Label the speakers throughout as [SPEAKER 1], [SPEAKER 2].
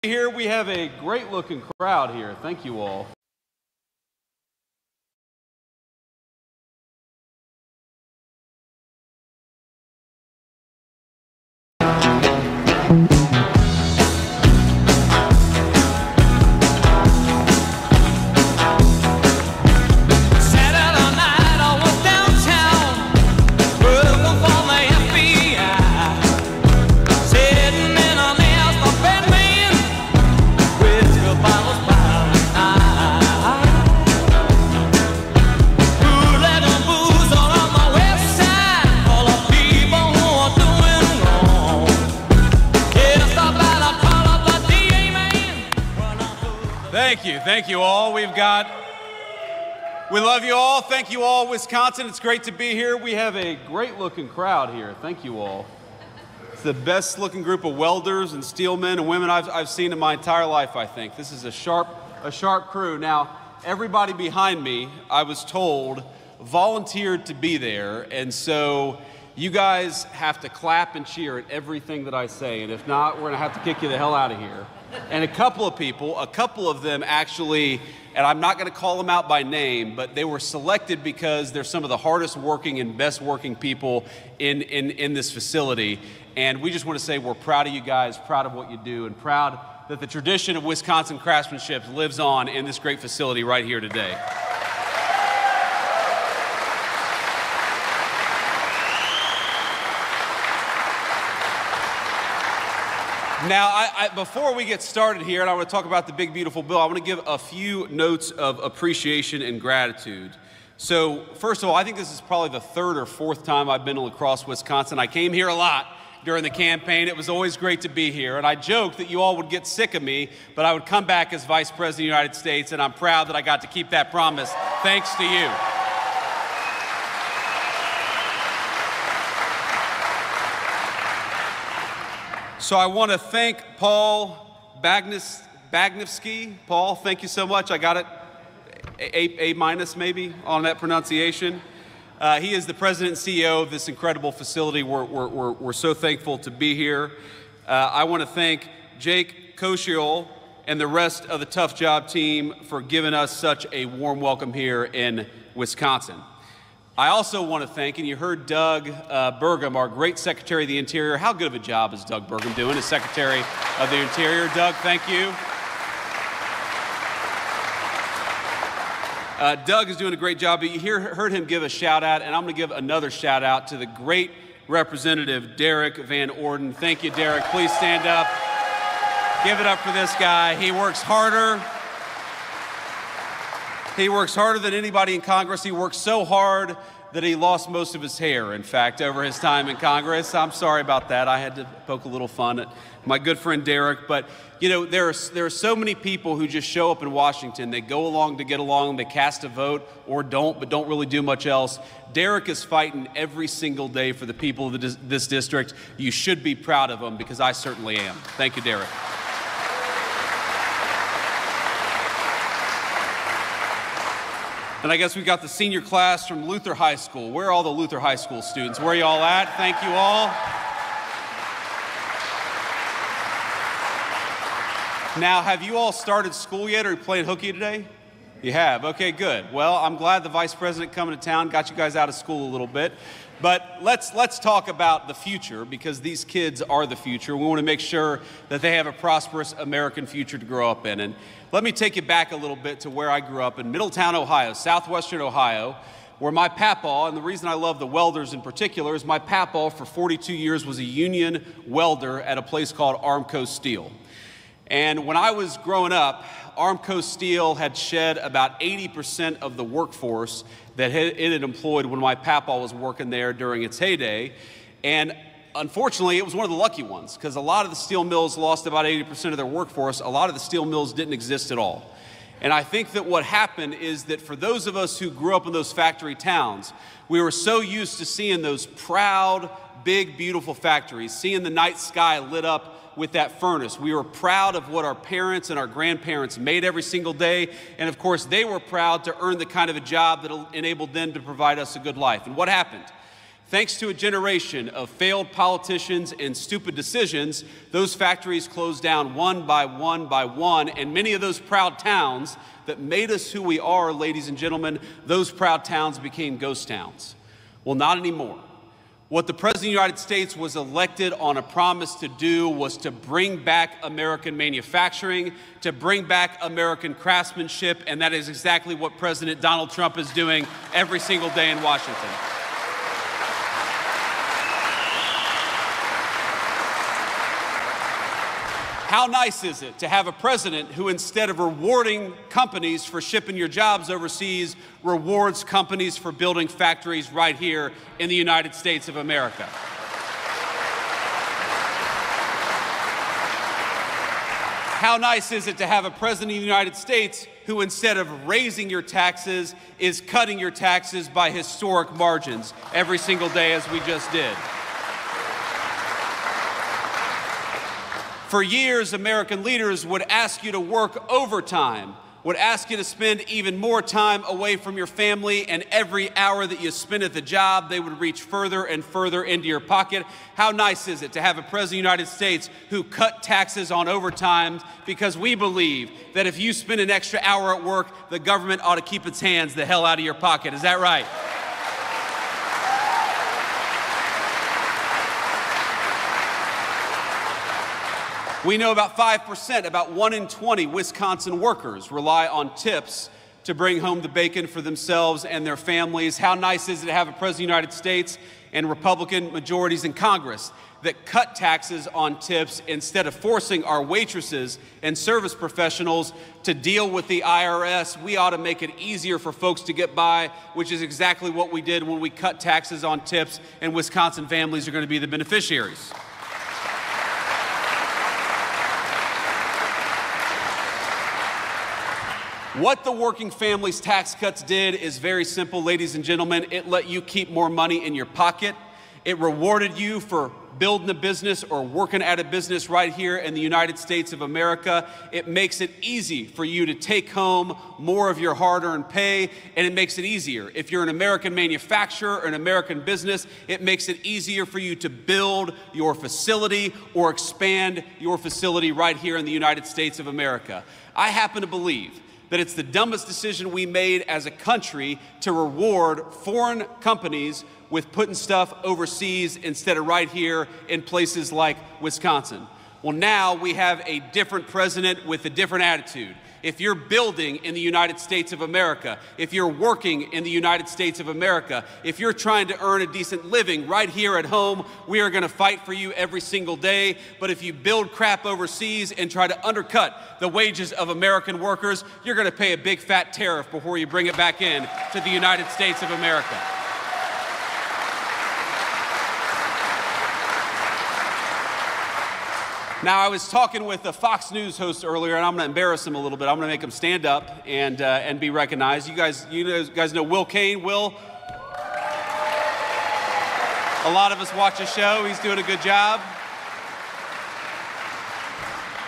[SPEAKER 1] Here we have a great looking crowd here. Thank you all. Thank you all. We love you all. Thank you all, Wisconsin. It's great to be here. We have a great looking crowd here. Thank you all. It's the best looking group of welders and steel men and women I've seen in my entire life, I think. This is a sharp crew. Now, everybody behind me, I was told, volunteered to be there. And so you guys have to clap and cheer at everything that I say. And if not, we're going to have to kick you the hell out of here. And a couple of them actually, and I'm not going to call them out by name, but they were selected because they're some of the hardest working and best working people in this facility. And we just want to say we're proud of you guys, proud of what you do, and proud that the tradition of Wisconsin craftsmanship lives on in this great facility right here today. Now, before we get started here, and I want to talk about the big, beautiful bill, I want to give a few notes of appreciation and gratitude. So, first of all, I think this is probably the third or fourth time I've been to La Crosse, Wisconsin. I came here a lot during the campaign. It was always great to be here. And I joked that you all would get sick of me, but I would come back as Vice President of the United States, and I'm proud that I got to keep that promise, thanks to you. So I want to thank Paul Bagnevsky. Paul, thank you so much. I got it A minus maybe on that pronunciation. He is the president and CEO of this incredible facility. We're so thankful to be here. I want to thank Jake Koshiol and the rest of the Tough Job team for giving us such a warm welcome here in Wisconsin. I also want to thank, and you heard Doug Burgum, our great Secretary of the Interior. How good of a job is Doug Burgum doing as Secretary of the Interior? Doug, thank you. Doug is doing a great job, but you heard him give a shout out, and I'm going to give another shout out to the great Representative Derek Van Orden. Thank you, Derek. Please stand up. Give it up for this guy. He works harder. He works harder than anybody in Congress. He works so hard that he lost most of his hair, in fact, over his time in Congress. I'm sorry about that. I had to poke a little fun at my good friend Derek. But, you know, there are so many people who just show up in Washington. They go along to get along. They cast a vote or don't, but don't really do much else. Derek is fighting every single day for the people of this district. You should be proud of him, because I certainly am. Thank you, Derek. And I guess we got the senior class from Luther High School. Where are all the Luther High School students? Where are you all at? Thank you all. Now, have you all started school yet, or are you playing hooky today? You have? Okay, good. Well, I'm glad the Vice President coming to town got you guys out of school a little bit. But let's talk about the future, because these kids are the future. We want to make sure that they have a prosperous American future to grow up in. And let me take you back a little bit to where I grew up in Middletown, Ohio, southwestern Ohio, where my papaw, and the reason I love the welders in particular is my papaw for 42 years was a union welder at a place called Armco Steel. And when I was growing up, Armco Steel had shed about 80% of the workforce that it had employed when my papaw was working there during its heyday. And unfortunately, it was one of the lucky ones, because a lot of the steel mills lost about 80% of their workforce. A lot of the steel mills didn't exist at all. And I think that what happened is that for those of us who grew up in those factory towns, we were so used to seeing those proud, big, beautiful factories, seeing the night sky lit up with that furnace. We were proud of what our parents and our grandparents made every single day. And of course, they were proud to earn the kind of a job that enabled them to provide us a good life. And what happened? Thanks to a generation of failed politicians and stupid decisions, those factories closed down one by one by one, and many of those proud towns that made us who we are, ladies and gentlemen, those proud towns became ghost towns. Well, not anymore. What the President of the United States was elected on a promise to do was to bring back American manufacturing, to bring back American craftsmanship, and that is exactly what President Donald Trump is doing every single day in Washington. How nice is it to have a president who, instead of rewarding companies for shipping your jobs overseas, rewards companies for building factories right here in the United States of America? How nice is it to have a president of the United States who, instead of raising your taxes, is cutting your taxes by historic margins every single day, as we just did? For years, American leaders would ask you to work overtime, would ask you to spend even more time away from your family, and every hour that you spent at the job, they would reach further and further into your pocket. How nice is it to have a president of the United States who cut taxes on overtime, because we believe that if you spend an extra hour at work, the government ought to keep its hands the hell out of your pocket. Is that right? We know about 5%, about 1 in 20 Wisconsin workers rely on tips to bring home the bacon for themselves and their families. How nice is it to have a president of the United States and Republican majorities in Congress that cut taxes on tips instead of forcing our waitresses and service professionals to deal with the IRS? We ought to make it easier for folks to get by, which is exactly what we did when we cut taxes on tips, and Wisconsin families are going to be the beneficiaries. What the working families tax cuts did is very simple, ladies and gentlemen. It let you keep more money in your pocket. It rewarded you for building a business or working at a business right here in the United States of America. It makes it easy for you to take home more of your hard-earned pay, and it makes it easier. If you're an American manufacturer or an American business, it makes it easier for you to build your facility or expand your facility right here in the United States of America. I happen to believe that it's the dumbest decision we made as a country to reward foreign companies with putting stuff overseas instead of right here in places like Wisconsin. Well, now we have a different president with a different attitude. If you're building in the United States of America, if you're working in the United States of America, if you're trying to earn a decent living right here at home, we are going to fight for you every single day. But if you build crap overseas and try to undercut the wages of American workers, you're going to pay a big fat tariff before you bring it back in to the United States of America. Now, I was talking with a Fox News host earlier, and I'm going to embarrass him a little bit. I'm going to make him stand up and be recognized. You guys know Will Kane. Will, a lot of us watch his show. He's doing a good job.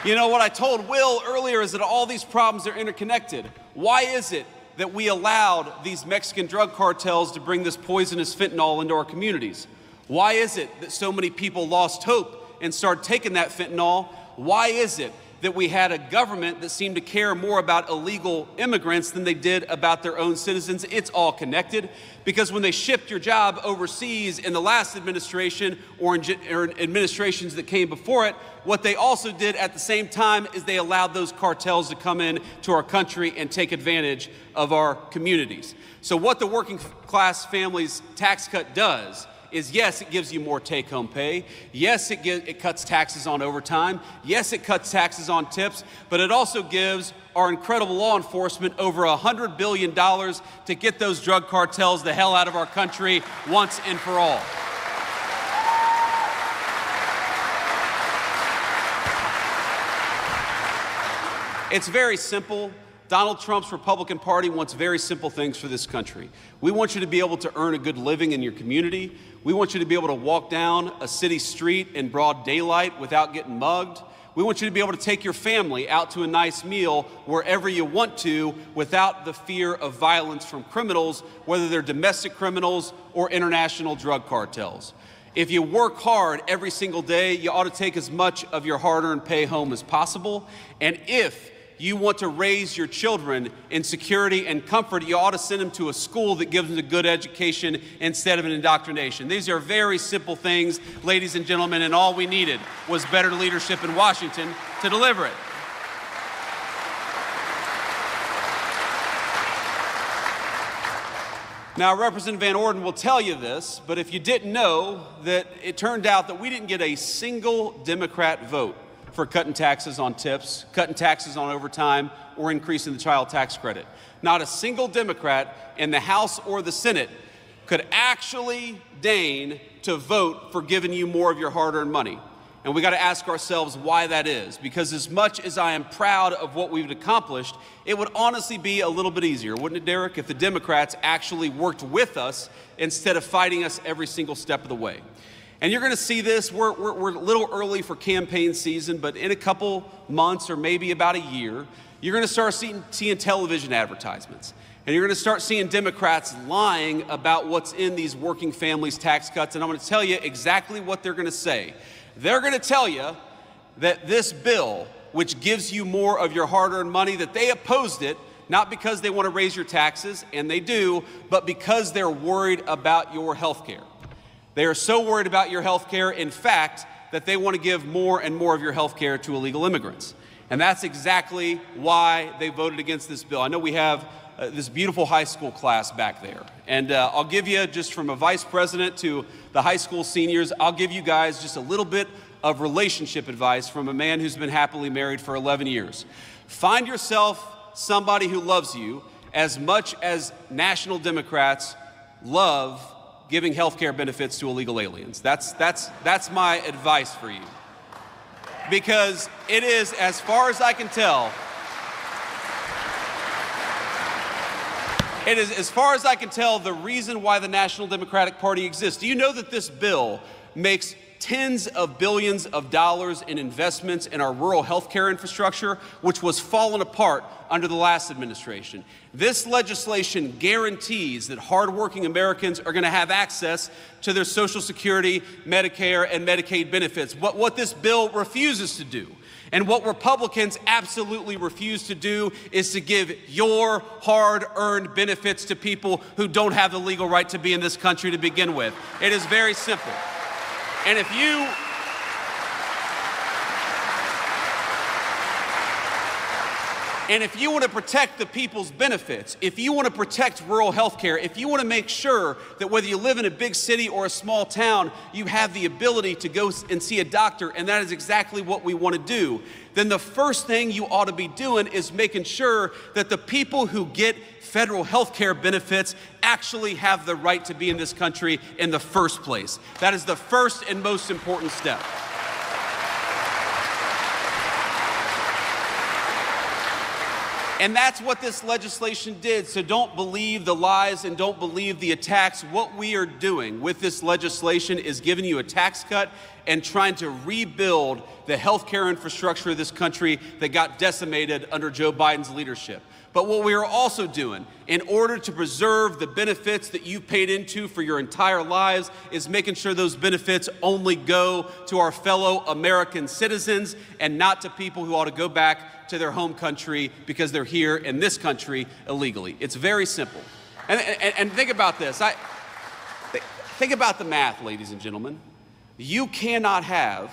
[SPEAKER 1] You know, what I told Will earlier is that all these problems are interconnected. Why is it that we allowed these Mexican drug cartels to bring this poisonous fentanyl into our communities? Why is it that so many people lost hope and started taking that fentanyl? Why is it that we had a government that seemed to care more about illegal immigrants than they did about their own citizens? It's all connected, because when they shipped your job overseas in the last administration or in administrations that came before it, what they also did at the same time is they allowed those cartels to come in to our country and take advantage of our communities. So what the working class families tax cut does is, yes, it gives you more take-home pay. Yes, it cuts taxes on overtime. Yes, it cuts taxes on tips, but it also gives our incredible law enforcement over $100 billion to get those drug cartels the hell out of our country once and for all. It's very simple. Donald Trump's Republican Party wants very simple things for this country. We want you to be able to earn a good living in your community. We want you to be able to walk down a city street in broad daylight without getting mugged. We want you to be able to take your family out to a nice meal wherever you want to without the fear of violence from criminals, whether they're domestic criminals or international drug cartels. If you work hard every single day, you ought to take as much of your hard-earned pay home as possible. And if you want to raise your children in security and comfort, you ought to send them to a school that gives them a good education instead of an indoctrination. These are very simple things, ladies and gentlemen, and all we needed was better leadership in Washington to deliver it. Now, Representative Van Orden will tell you this, but if you didn't know, that it turned out that we didn't get a single Democrat vote for cutting taxes on tips, cutting taxes on overtime, or increasing the child tax credit. Not a single Democrat in the House or the Senate could actually deign to vote for giving you more of your hard-earned money. And we got to ask ourselves why that is, because as much as I am proud of what we've accomplished, it would honestly be a little bit easier, wouldn't it, Derek, if the Democrats actually worked with us instead of fighting us every single step of the way. And you're going to see this. We're a little early for campaign season, but in a couple months or maybe about a year, you're going to start seeing television advertisements. And you're going to start seeing Democrats lying about what's in these working families tax cuts. And I'm going to tell you exactly what they're going to say. They're going to tell you that this bill, which gives you more of your hard-earned money, that they opposed it, not because they want to raise your taxes, and they do, but because they're worried about your health care. They are so worried about your health care, in fact, that they want to give more and more of your health care to illegal immigrants. And that's exactly why they voted against this bill. I know we have this beautiful high school class back there. And I'll give you, just from a vice president to the high school seniors, I'll give you guys just a little bit of relationship advice from a man who's been happily married for 11 years. Find yourself somebody who loves you as much as national Democrats love giving health care benefits to illegal aliens. That's my advice for you. Because it is, as far as I can tell, it is, as far as I can tell, the reason why the National Democratic Party exists. Do you know that this bill makes tens of billions of dollars in investments in our rural health care infrastructure, which was falling apart under the last administration? This legislation guarantees that hardworking Americans are going to have access to their Social Security, Medicare, and Medicaid benefits. What this bill refuses to do, and what Republicans absolutely refuse to do, is to give your hard-earned benefits to people who don't have the legal right to be in this country to begin with. It is very simple. And if you want to protect the people's benefits, if you want to protect rural health care, if you want to make sure that whether you live in a big city or a small town, you have the ability to go and see a doctor, and that is exactly what we want to do, then the first thing you ought to be doing is making sure that the people who get federal health care benefits actually have the right to be in this country in the first place. That is the first and most important step. And that's what this legislation did. So don't believe the lies and don't believe the attacks. What we are doing with this legislation is giving you a tax cut and trying to rebuild the healthcare infrastructure of this country that got decimated under Joe Biden's leadership. But what we are also doing, in order to preserve the benefits that you paid into for your entire lives, is making sure those benefits only go to our fellow American citizens and not to people who ought to go back to their home country because they're here in this country illegally. It's very simple. And think about this. Think about the math, ladies and gentlemen. You cannot have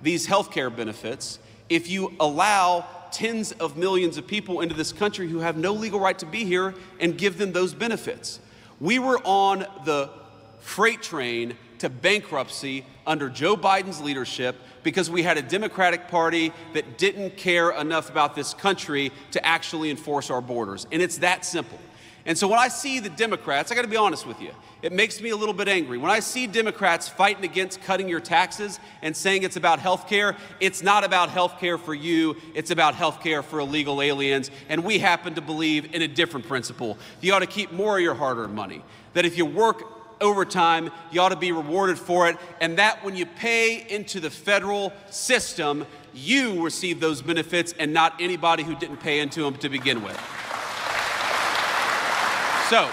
[SPEAKER 1] these health care benefits if you allow tens of millions of people into this country who have no legal right to be here and give them those benefits. We were on the freight train to bankruptcy under Joe Biden's leadership because we had a Democratic Party that didn't care enough about this country to actually enforce our borders. And it's that simple. And so when I see the Democrats, I got to be honest with you, it makes me a little bit angry. When I see Democrats fighting against cutting your taxes and saying it's about health care, it's not about health care for you, it's about health care for illegal aliens. And we happen to believe in a different principle. You ought to keep more of your hard-earned money. That if you work overtime, you ought to be rewarded for it, and that when you pay into the federal system, you receive those benefits and not anybody who didn't pay into them to begin with. So,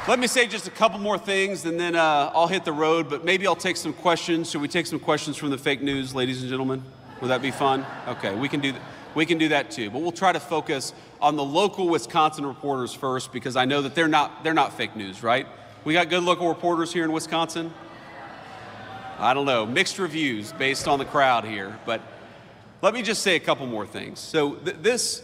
[SPEAKER 1] let me say just a couple more things, and then I'll hit the road, but maybe I'll take some questions. Should we take some questions from the fake news, ladies and gentlemen? Would that be fun? Okay, we can do that too, but we'll try to focus on the local Wisconsin reporters first, because I know that they're not fake news, right? We got good local reporters here in Wisconsin? I don't know, mixed reviews based on the crowd here, but let me just say a couple more things. So this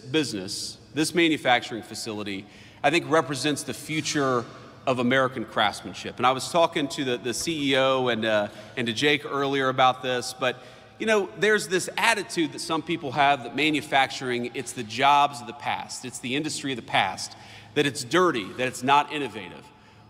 [SPEAKER 1] business, this manufacturing facility, I think represents the future of American craftsmanship. And I was talking to the CEO and to Jake earlier about this, but you know, there's this attitude that some people have that manufacturing, it's the jobs of the past, it's the industry of the past, that it's dirty, that it's not innovative.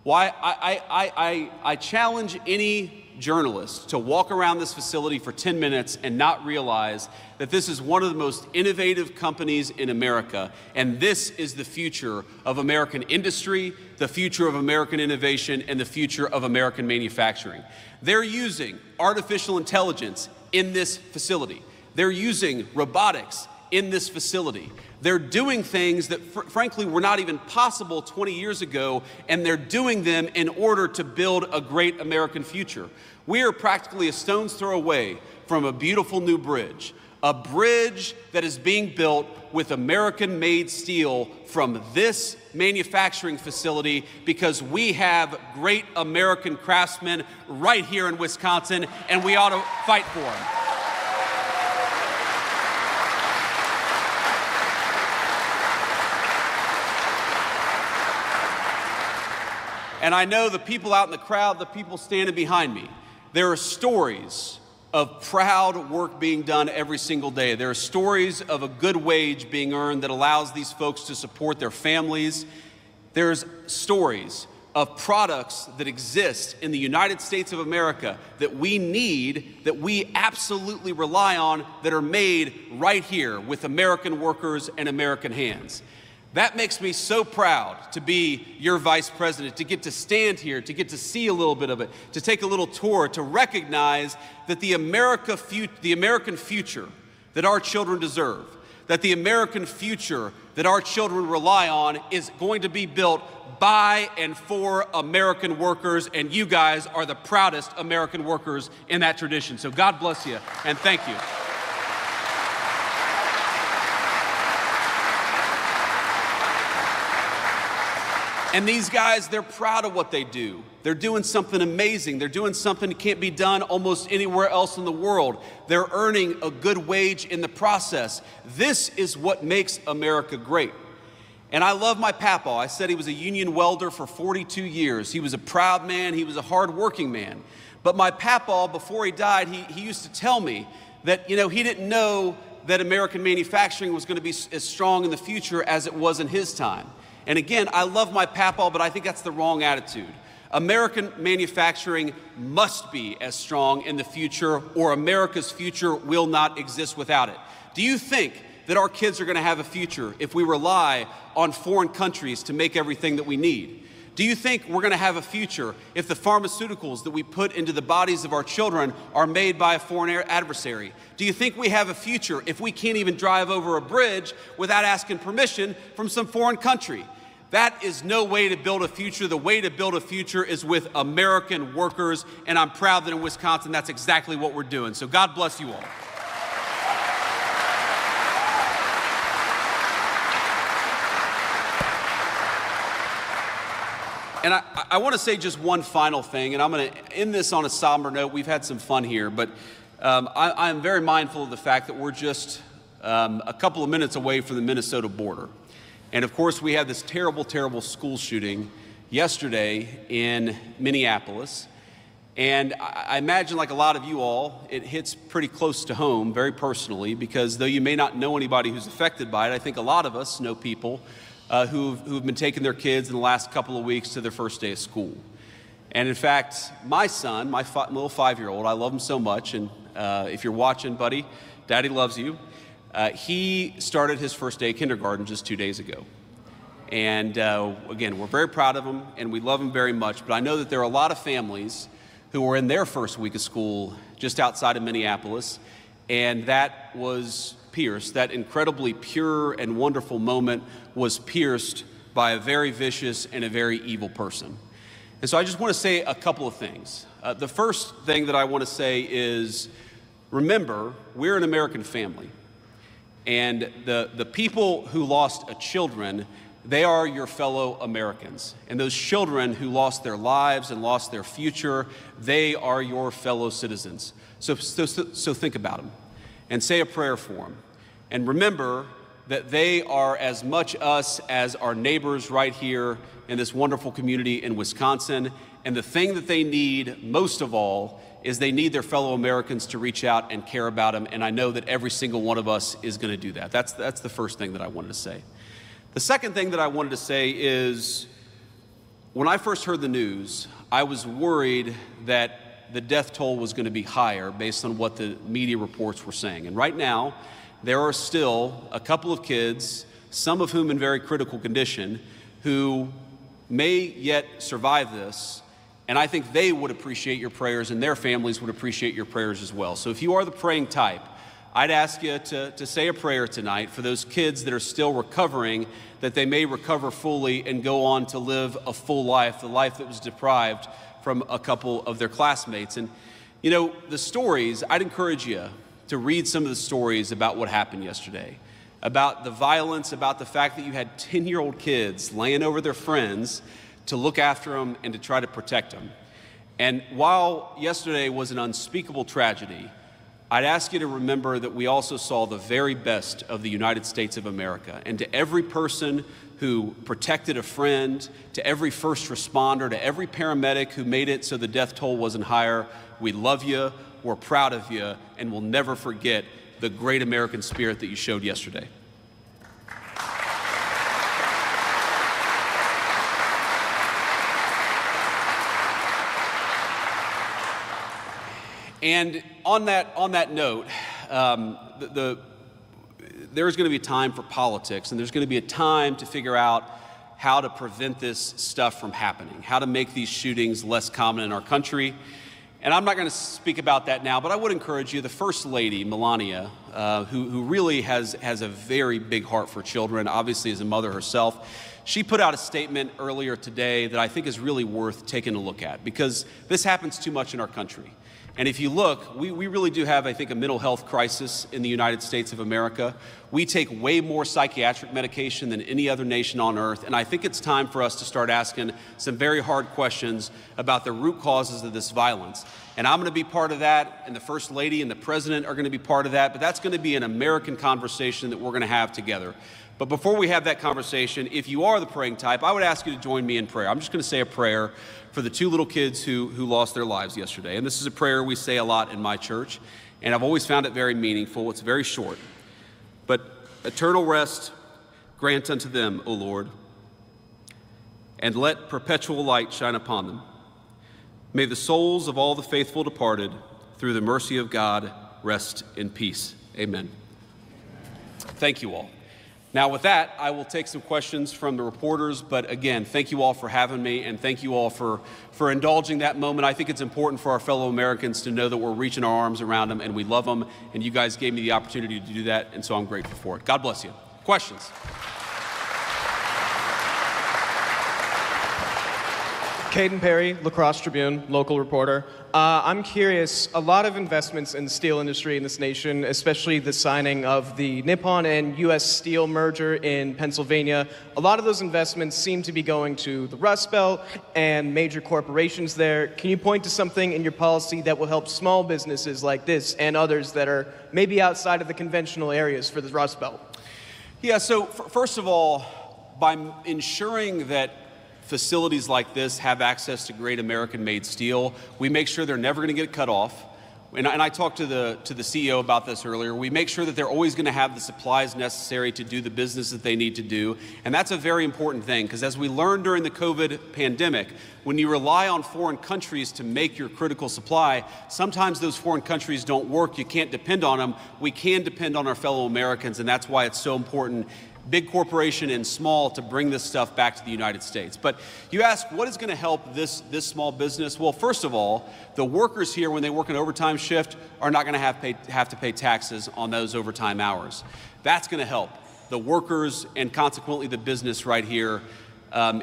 [SPEAKER 1] Why? I challenge any journalist to walk around this facility for 10 minutes and not realize that this is one of the most innovative companies in America, and this is the future of American industry, the future of American innovation, and the future of American manufacturing. They're using artificial intelligence in this facility. They're using robotics in this facility. They're doing things that frankly were not even possible 20 years ago, and they're doing them in order to build a great American future. We are practically a stone's throw away from a beautiful new bridge, a bridge that is being built with American-made steel from this manufacturing facility, because we have great American craftsmen right here in Wisconsin, and we ought to fight for them. And I know the people out in the crowd, the people standing behind me, there are stories of proud work being done every single day. There are stories of a good wage being earned that allows these folks to support their families. There's stories of products that exist in the United States of America that we need, that we absolutely rely on, that are made right here with American workers and American hands. That makes me so proud to be your vice president, to get to stand here, to get to see a little bit of it, to take a little tour, to recognize that the American future that our children deserve, that the American future that our children rely on is going to be built by and for American workers, and you guys are the proudest American workers in that tradition. So God bless you, and thank you. And these guys, they're proud of what they do. They're doing something amazing. They're doing something that can't be done almost anywhere else in the world. They're earning a good wage in the process. This is what makes America great. And I love my papa. I said he was a union welder for 42 years. He was a proud man. He was a hardworking man. But my papa, before he died, he used to tell me that, you know, he didn't know that American manufacturing was going to be as strong in the future as it was in his time. And again, I love my papa, but I think that's the wrong attitude. American manufacturing must be as strong in the future, or America's future will not exist without it. Do you think that our kids are going to have a future if we rely on foreign countries to make everything that we need? Do you think we're going to have a future if the pharmaceuticals that we put into the bodies of our children are made by a foreign adversary? Do you think we have a future if we can't even drive over a bridge without asking permission from some foreign country? That is no way to build a future. The way to build a future is with American workers, and I'm proud that in Wisconsin, that's exactly what we're doing. So God bless you all. And I want to say just one final thing, and I'm going to end this on a somber note. We've had some fun here, but I'm very mindful of the fact that we're just a couple of minutes away from the Minnesota border. And of course, we had this terrible, terrible school shooting yesterday in Minneapolis. And I imagine, like a lot of you all, it hits pretty close to home, very personally, because though you may not know anybody who's affected by it, I think a lot of us know people who've been taking their kids in the last couple of weeks to their first day of school. And in fact, my son, my little 5-year-old, I love him so much, and if you're watching, buddy, Daddy loves you. He started his first day of kindergarten just 2 days ago. And again, we're very proud of them and we love them very much, but I know that there are a lot of families who were in their first week of school just outside of Minneapolis, and that was pierced. That incredibly pure and wonderful moment was pierced by a very vicious and a very evil person. And so I just want to say a couple of things. The first thing that I want to say is, remember, we're an American family. And the people who lost children, they are your fellow Americans. And those children who lost their lives and lost their future, they are your fellow citizens. So think about them and say a prayer for them. And remember that they are as much us as our neighbors right here in this wonderful community in Wisconsin. And the thing that they need most of all is they need their fellow Americans to reach out and care about them. And I know that every single one of us is going to do that. That's the first thing that I wanted to say. The second thing that I wanted to say is, when I first heard the news, I was worried that the death toll was going to be higher based on what the media reports were saying. And right now, there are still a couple of kids, some of whom in very critical condition, who may yet survive this. And I think they would appreciate your prayers and their families would appreciate your prayers as well. So if you are the praying type, I'd ask you to say a prayer tonight for those kids that are still recovering, that they may recover fully and go on to live a full life, the life that was deprived from a couple of their classmates. And, you know, the stories, I'd encourage you to read some of the stories about what happened yesterday, about the violence, about the fact that you had 10-year-old kids laying over their friends to look after them and to try to protect them. And while yesterday was an unspeakable tragedy, I'd ask you to remember that we also saw the very best of the United States of America. And to every person who protected a friend, to every first responder, to every paramedic who made it so the death toll wasn't higher, we love you, we're proud of you, and we'll never forget the great American spirit that you showed yesterday. And on that note, there's going to be a time for politics, and there's going to be a time to figure out how to prevent this stuff from happening, how to make these shootings less common in our country. And I'm not going to speak about that now, but I would encourage you, the First Lady, Melania, who really has a very big heart for children, obviously as a mother herself, she put out a statement earlier today that I think is really worth taking a look at, because this happens too much in our country. And if you look, we really do have, I think, a mental health crisis in the United States of America. We take way more psychiatric medication than any other nation on earth, and I think it's time for us to start asking some very hard questions about the root causes of this violence. And I'm going to be part of that, and the First Lady and the President are going to be part of that, but that's going to be an American conversation that we're going to have together. But before we have that conversation, if you are the praying type, I would ask you to join me in prayer. I'm just going to say a prayer for the two little kids who lost their lives yesterday. And this is a prayer we say a lot in my church, and I've always found it very meaningful. It's very short. But eternal rest grant unto them, O Lord, and let perpetual light shine upon them. May the souls of all the faithful departed, through the mercy of God, rest in peace. Amen. Thank you all. Now, with that, I will take some questions from the reporters, but again, thank you all for having me, and thank you all for indulging that moment. I think it's important for our fellow Americans to know that we're reaching our arms around them, and we love them, and you guys gave me the opportunity to do that, and so I'm grateful for it. God bless you. Questions?
[SPEAKER 2] Caden Perry, La Crosse Tribune, local reporter. I'm curious, a lot of investments in the steel industry in this nation, especially the signing of the Nippon and U.S. Steel merger in Pennsylvania, a lot of those investments seem to be going to the Rust Belt and major corporations there. Can you point to something in your policy that will help small businesses like this and others that are maybe outside of the conventional areas for the Rust Belt?
[SPEAKER 1] Yeah, so first of all, by ensuring that facilities like this have access to great American-made steel, we make sure they're never going to get cut off. And I talked to the CEO about this earlier. We make sure that they're always going to have the supplies necessary to do the business that they need to do. And that's a very important thing, because as we learned during the COVID pandemic, when you rely on foreign countries to make your critical supply, sometimes those foreign countries don't work. You can't depend on them. We can depend on our fellow Americans, and that's why it's so important big corporation and small, to bring this stuff back to the United States. But you ask, what is going to help this small business? Well, first of all, the workers here, when they work an overtime shift, are not going to have to pay taxes on those overtime hours. That's going to help the workers and consequently the business right here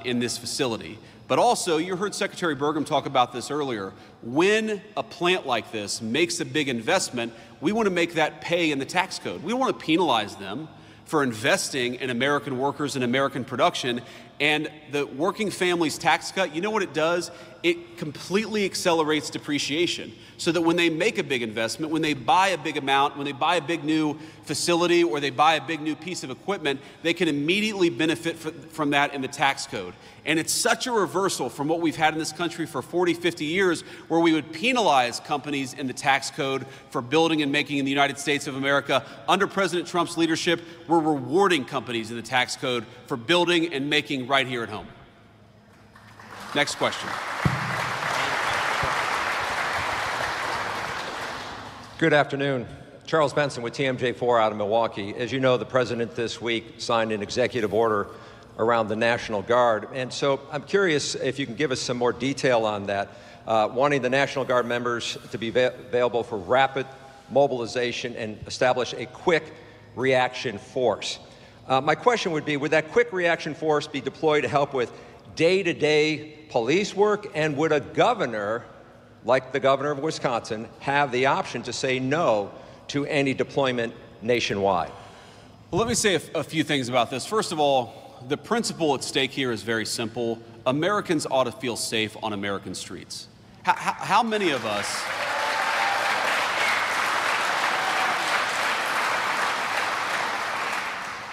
[SPEAKER 1] in this facility. But also, you heard Secretary Burgum talk about this earlier. When a plant like this makes a big investment, we want to make that pay in the tax code. We don't want to penalize them for investing in American workers and American production. And the working family's tax cut, you know what it does? It completely accelerates depreciation, so that when they make a big investment, when they buy a big amount, when they buy a big new facility or they buy a big new piece of equipment, they can immediately benefit from that in the tax code. And it's such a reversal from what we've had in this country for 40, 50 years, where we would penalize companies in the tax code for building and making in the United States of America. Under President Trump's leadership, we're rewarding companies in the tax code for building and making right here at home. Next question.
[SPEAKER 3] Good afternoon. Charles Benson with TMJ4 out of Milwaukee. As you know, the president this week signed an executive order around the National Guard. And so I'm curious if you can give us some more detail on that, wanting the National Guard members to be available for rapid mobilization and establish a quick reaction force. My question would be, would that quick reaction force be deployed to help with day-to-day police work, and would a governor, like the governor of Wisconsin, have the option to say no to any deployment nationwide?
[SPEAKER 1] Well, let me say a few things about this. First of all, the principle at stake here is very simple. Americans ought to feel safe on American streets. How many of us...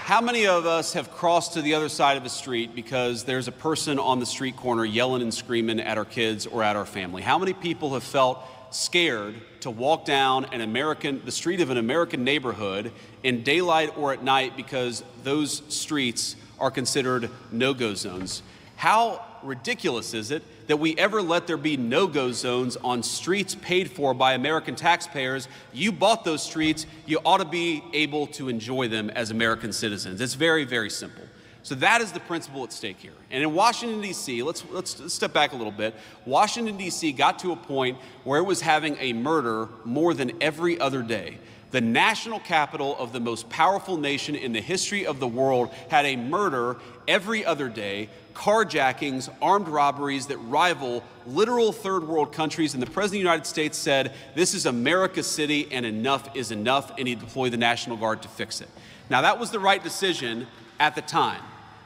[SPEAKER 1] How many of us have crossed to the other side of the street because there's a person on the street corner yelling and screaming at our kids or at our family? How many people have felt scared to walk down the street of an American neighborhood in daylight or at night because those streets are considered no-go zones? How ridiculous is it that we ever let there be no-go zones on streets paid for by American taxpayers? You bought those streets, you ought to be able to enjoy them as American citizens. It's very, very simple. So that is the principle at stake here. And in Washington, D.C., let's step back a little bit. Washington, D.C. got to a point where it was having a murder more than every other day. The national capital of the most powerful nation in the history of the world had a murder every other day, carjackings, armed robberies that rival literal third world countries. And the President of the United States said, this is America's city and enough is enough, and he deployed the National Guard to fix it. Now, that was the right decision at the time.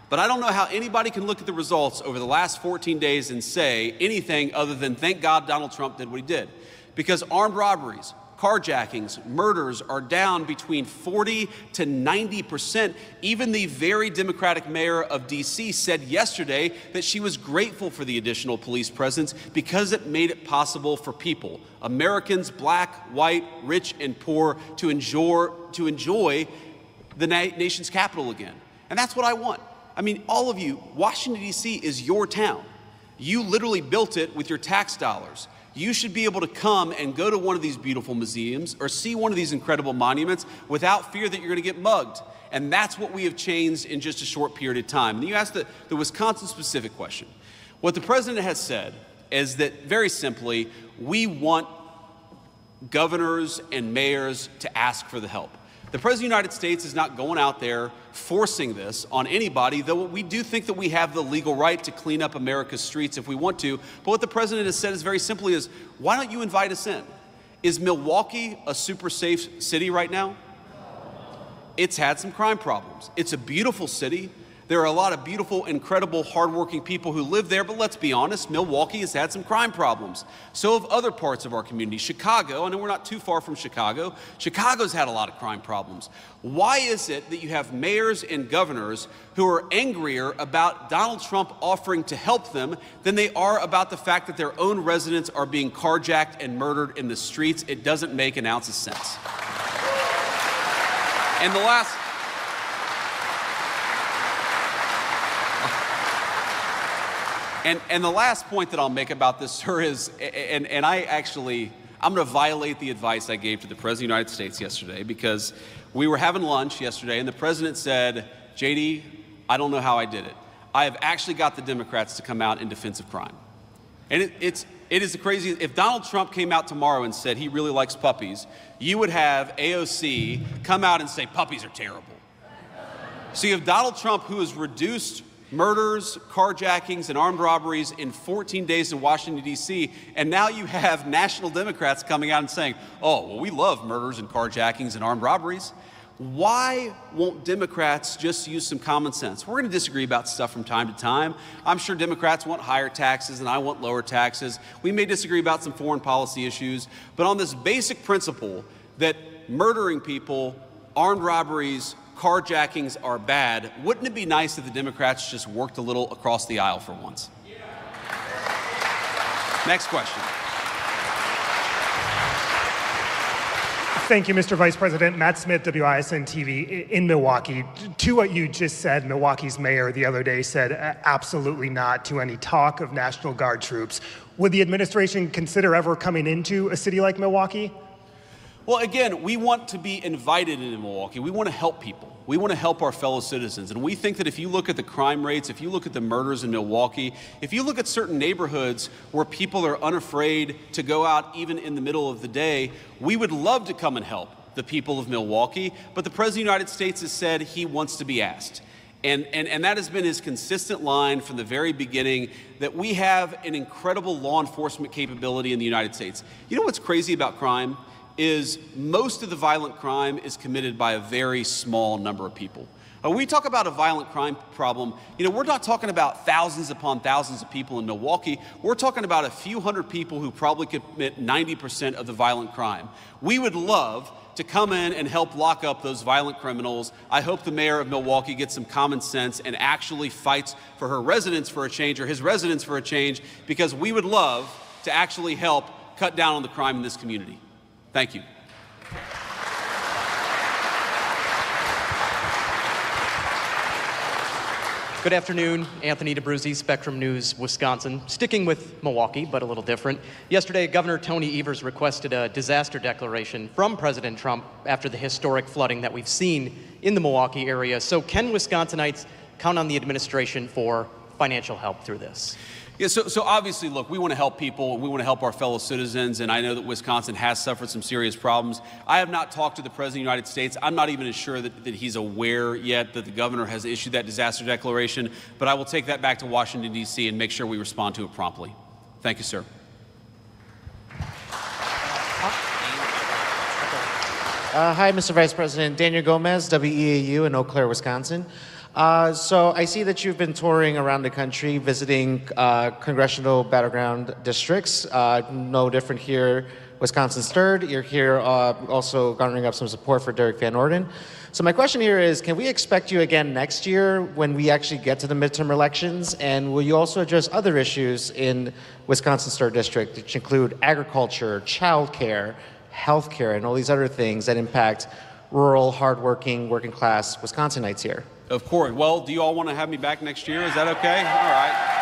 [SPEAKER 1] But I don't know how anybody can look at the results over the last 14 days and say anything other than thank God Donald Trump did what he did. Because armed robberies, carjackings, murders are down between 40 to 90%. Even the very Democratic mayor of D.C. said yesterday that she was grateful for the additional police presence because it made it possible for people, Americans, black, white, rich, and poor, to enjoy the nation's capital again. And that's what I want. I mean, all of you, Washington, D.C. is your town. You literally built it with your tax dollars. You should be able to come and go to one of these beautiful museums or see one of these incredible monuments without fear that you're going to get mugged. And that's what we have changed in just a short period of time. And you asked the Wisconsin-specific question. What the president has said is that, very simply, we want governors and mayors to ask for the help. The President of the United States is not going out there forcing this on anybody, though we do think that we have the legal right to clean up America's streets if we want to. But what the President has said is very simply is, why don't you invite us in? Is Milwaukee a super safe city right now? It's had some crime problems. It's a beautiful city. There are a lot of beautiful, incredible, hardworking people who live there, but let's be honest, Milwaukee has had some crime problems. So have other parts of our community. Chicago, I know we're not too far from Chicago. Chicago's had a lot of crime problems. Why is it that you have mayors and governors who are angrier about Donald Trump offering to help them than they are about the fact that their own residents are being carjacked and murdered in the streets? It doesn't make an ounce of sense. And the last... And the last point that I'll make about this, sir, is, and I'm going to violate the advice I gave to the President of the United States yesterday, because we were having lunch yesterday and the President said, JD, I don't know how I did it. I have actually got the Democrats to come out in defense of crime. And it is the craziest. If Donald Trump came out tomorrow and said he really likes puppies, you would have AOC come out and say puppies are terrible. So you have Donald Trump, who has reduced murders, carjackings, and armed robberies in 14 days in Washington, D.C., and now you have national Democrats coming out and saying, oh, well, we love murders and carjackings and armed robberies. Why won't Democrats just use some common sense? We're going to disagree about stuff from time to time. I'm sure Democrats want higher taxes and I want lower taxes. We may disagree about some foreign policy issues, but on this basic principle that murdering people, armed robberies, carjackings are bad, wouldn't it be nice if the Democrats just worked a little across the aisle for once? Next question.
[SPEAKER 4] Thank you, Mr. Vice President. Matt Smith, WISN TV in Milwaukee. To what you just said, Milwaukee's mayor the other day said absolutely not to any talk of National Guard troops. Would the administration consider ever coming into a city like Milwaukee?
[SPEAKER 1] Well, again, we want to be invited into Milwaukee. We want to help people. We want to help our fellow citizens. And we think that if you look at the crime rates, if you look at the murders in Milwaukee, if you look at certain neighborhoods where people are unafraid to go out even in the middle of the day, we would love to come and help the people of Milwaukee. But the President of the United States has said he wants to be asked. And that has been his consistent line from the very beginning, that we have an incredible law enforcement capability in the United States. You know what's crazy about crime? Is most of the violent crime is committed by a very small number of people. When we talk about a violent crime problem, we're not talking about thousands upon thousands of people in Milwaukee. We're talking about a few hundred people who probably commit 90% of the violent crime. We would love to come in and help lock up those violent criminals. I hope the mayor of Milwaukee gets some common sense and actually fights for her residents for a change, or his residents for a change, because we would love to actually help cut down on the crime in this community. Thank you.
[SPEAKER 5] Good afternoon, Anthony DeBruzzi, Spectrum News, Wisconsin. Sticking with Milwaukee, but a little different. Yesterday, Governor Tony Evers requested a disaster declaration from President Trump after the historic flooding that we've seen in the Milwaukee area. So can Wisconsinites count on the administration for financial help through this?
[SPEAKER 1] Yeah, so obviously, look, we want to help people, and we want to help our fellow citizens, and I know that Wisconsin has suffered some serious problems. I have not talked to the President of the United States. I'm not even sure that he's aware yet that the governor has issued that disaster declaration, but I will take that back to Washington, D.C. and make sure we respond to it promptly. Thank you, sir.
[SPEAKER 6] Hi, Mr. Vice President. Daniel Gomez, WEAU in Eau Claire, Wisconsin. So I see that you've been touring around the country, visiting congressional battleground districts. No different here, Wisconsin's third. You're here also garnering up some support for Derek Van Orden. So my question here is, can we expect you again next year when we actually get to the midterm elections? And will you also address other issues in Wisconsin's third district, which include agriculture, childcare, healthcare, and all these other things that impact rural, hardworking, working class Wisconsinites here?
[SPEAKER 1] Of course. Well, do you all want to have me back next year? Is that okay? All right.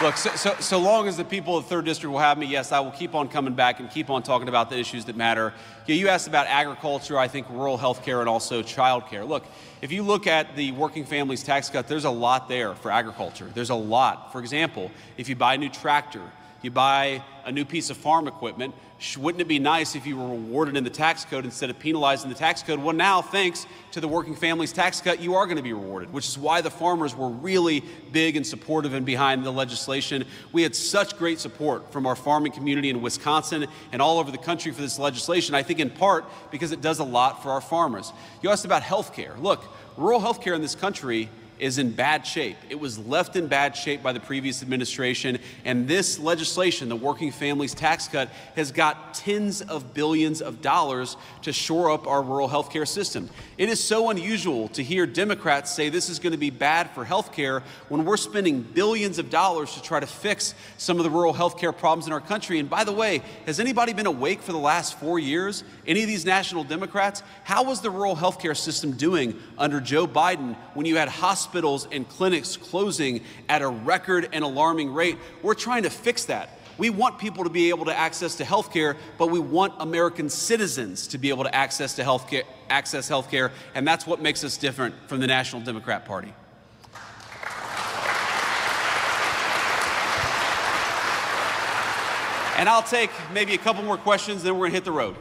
[SPEAKER 1] Look, so long as the people of the 3rd District will have me, yes, I will keep on coming back and keep on talking about the issues that matter. You asked about agriculture, I think rural health care, and also child care. Look, if you look at the working families tax cut, there's a lot there for agriculture. There's a lot. For example, if you buy a new tractor, you buy a new piece of farm equipment, wouldn't it be nice if you were rewarded in the tax code instead of penalized in the tax code? Well, now, thanks to the working families tax cut, you are going to be rewarded, which is why the farmers were really big and supportive and behind the legislation. We had such great support from our farming community in Wisconsin and all over the country for this legislation, I think in part because it does a lot for our farmers. You asked about health care. Look, rural health care in this country is in bad shape. It was left in bad shape by the previous administration, and this legislation, the Working Families Tax Cut, has got tens of billions of dollars to shore up our rural health care system. It is so unusual to hear Democrats say this is going to be bad for health care when we're spending billions of dollars to try to fix some of the rural health care problems in our country. And by the way, has anybody been awake for the last 4 years? Any of these national Democrats? How was the rural health care system doing under Joe Biden when you had hospitals hospitals and clinics closing at a record and alarming rate. We're trying to fix that. We want people to be able to access to health care, but we want American citizens to be able to access health care, and that's what makes us different from the National Democrat Party. And I'll take maybe a couple more questions, then we're going to hit the road.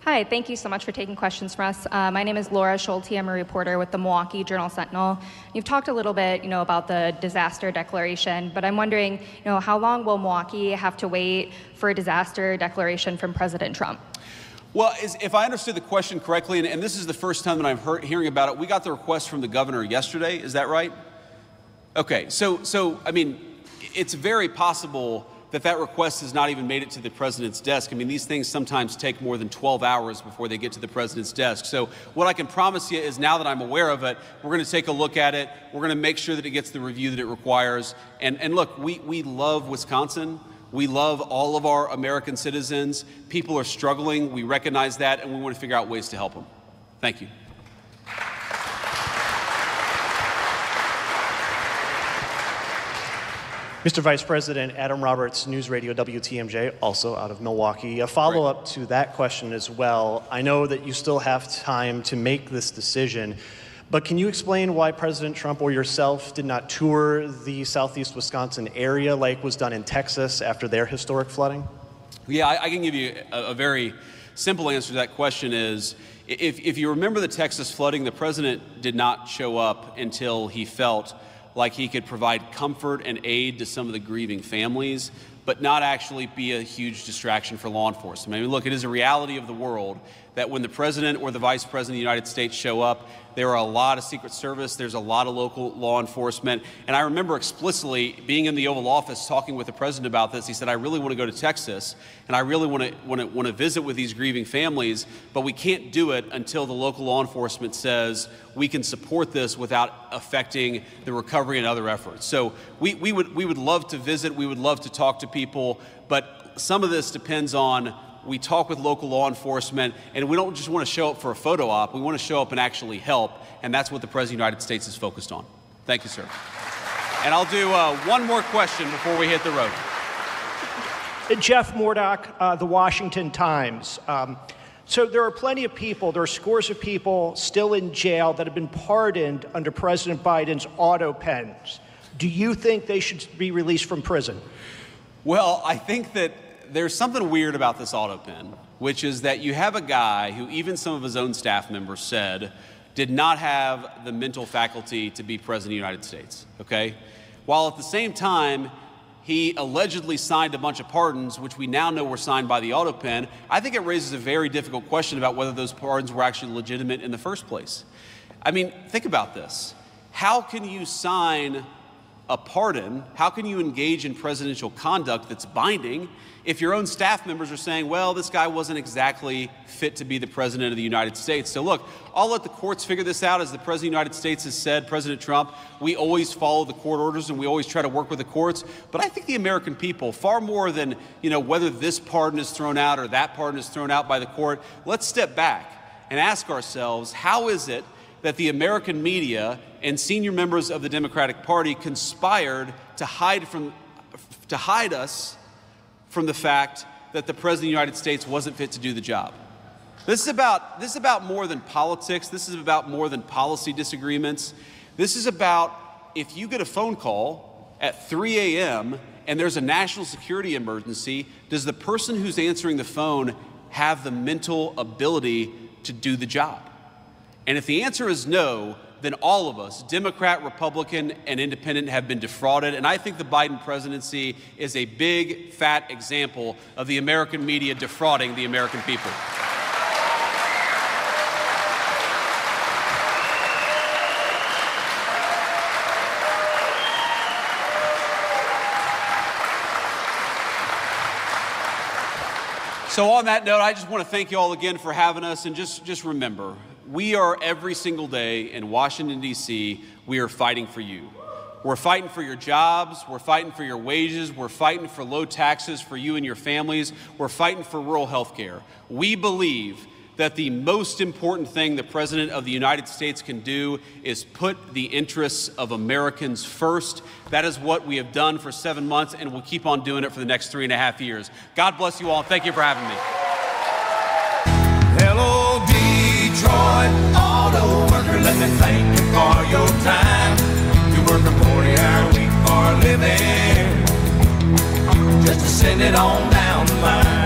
[SPEAKER 7] Hi, thank you so much for taking questions from us. My name is Laura Schulte. I'm a reporter with the Milwaukee Journal-Sentinel. You've talked a little bit, about the disaster declaration, but I'm wondering, how long will Milwaukee have to wait for a disaster declaration from President Trump?
[SPEAKER 1] Well, if I understood the question correctly, and this is the first time that I'm hearing about it, we got the request from the governor yesterday. Is that right? Okay, so I mean, it's very possible that request has not even made it to the president's desk. I mean, these things sometimes take more than 12 hours before they get to the president's desk. So what I can promise you is now that I'm aware of it, we're going to take a look at it. We're going to make sure that it gets the review that it requires. And look, we love Wisconsin. We love all of our American citizens. People are struggling. We recognize that, and we want to figure out ways to help them. Thank you.
[SPEAKER 8] Mr. Vice President, Adam Roberts, News Radio WTMJ, also out of Milwaukee. A follow-up to that question as well. I know that you still have time to make this decision, but can you explain why President Trump or yourself did not tour the southeast Wisconsin area like was done in Texas after their historic flooding?
[SPEAKER 1] Yeah, I can give you a very simple answer to that question is, if you remember the Texas flooding, the president did not show up until he felt like he could provide comfort and aid to some of the grieving families, but not actually be a huge distraction for law enforcement. I mean, look, it is a reality of the world that when the president or the vice president of the United States show up, there are a lot of Secret Service, there's a lot of local law enforcement. And I remember explicitly being in the Oval Office talking with the president about this. He said, I really want to go to Texas, and I really want to visit with these grieving families, but we can't do it until the local law enforcement says we can support this without affecting the recovery and other efforts. So we would love to visit, we would love to talk to people, but some of this depends on we talk with local law enforcement, and we don't just want to show up for a photo op. We want to show up and actually help, and that's what the President of the United States is focused on. Thank you, sir. And I'll do one more question before we hit the road.
[SPEAKER 9] Jeff Murdoch, The Washington Times. So there are plenty of people, there are scores of people still in jail that have been pardoned under President Biden's auto pens. Do you think they should be released from prison?
[SPEAKER 1] Well, I think that there's something weird about this auto pen, which is that you have a guy who even some of his own staff members said did not have the mental faculty to be president of the United States, okay? While at the same time, he allegedly signed a bunch of pardons, which we now know were signed by the auto pen. I think it raises a very difficult question about whether those pardons were actually legitimate in the first place. I mean, think about this. How can you sign a pardon? How can you engage in presidential conduct that's binding if your own staff members are saying, well, this guy wasn't exactly fit to be the president of the United States? So look, I'll let the courts figure this out. As the president of the United States has said, President Trump, we always follow the court orders and we always try to work with the courts. But I think the American people, far more than whether this pardon is thrown out or that pardon is thrown out by the court, let's step back and ask ourselves, how is it that the American media and senior members of the Democratic Party conspired to hide us from the fact that the President of the United States wasn't fit to do the job? This is about more than politics. This is about more than policy disagreements. This is about if you get a phone call at 3 a.m. and there's a national security emergency, does the person who's answering the phone have the mental ability to do the job? And if the answer is no, then all of us, Democrat, Republican, and Independent, have been defrauded. And I think the Biden presidency is a big, fat example of the American media defrauding the American people. So on that note, I just want to thank you all again for having us, and just remember, we are every single day in Washington, D.C., we are fighting for you. We're fighting for your jobs, we're fighting for your wages, we're fighting for low taxes for you and your families, we're fighting for rural health care. We believe that the most important thing the President of the United States can do is put the interests of Americans first. That is what we have done for 7 months, and we'll keep on doing it for the next 3.5 years. God bless you all. Thank you for having me.
[SPEAKER 10] Hello, Detroit auto worker, let me thank you for your time. You work a 40-hour week for a living, just to send it on down the line.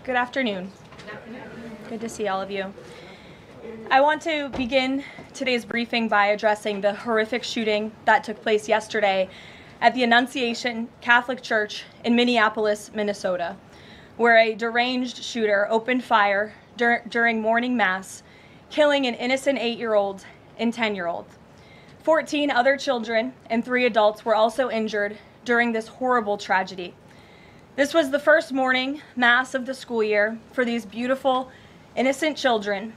[SPEAKER 11] Good afternoon. Good to see all of you. I want to begin today's briefing by addressing the horrific shooting that took place yesterday at the Annunciation Catholic Church in Minneapolis, Minnesota, where a deranged shooter opened fire during morning mass, killing an innocent 8-year-old and 10-year-old. 14 other children and 3 adults were also injured during this horrible tragedy. This was the first morning mass of the school year for these beautiful, innocent children,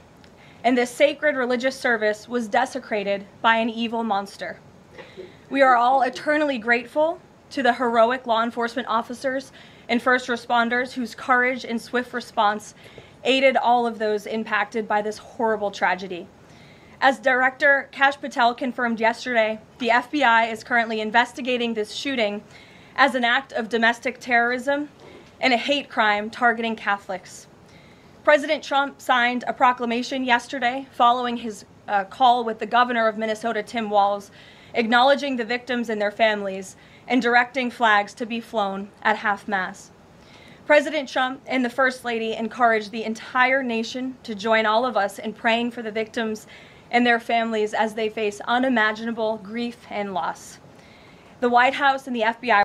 [SPEAKER 11] and this sacred religious service was desecrated by an evil monster. We are all eternally grateful to the heroic law enforcement officers and first responders whose courage and swift response aided all of those impacted by this horrible tragedy. As Director Kash Patel confirmed yesterday, the FBI is currently investigating this shooting as an act of domestic terrorism and a hate crime targeting Catholics. President Trump signed a proclamation yesterday following his call with the governor of Minnesota, Tim Walz, acknowledging the victims and their families and directing flags to be flown at half-mast. President Trump and the First Lady encouraged the entire nation to join all of us in praying for the victims and their families as they face unimaginable grief and loss. The White House and the FBI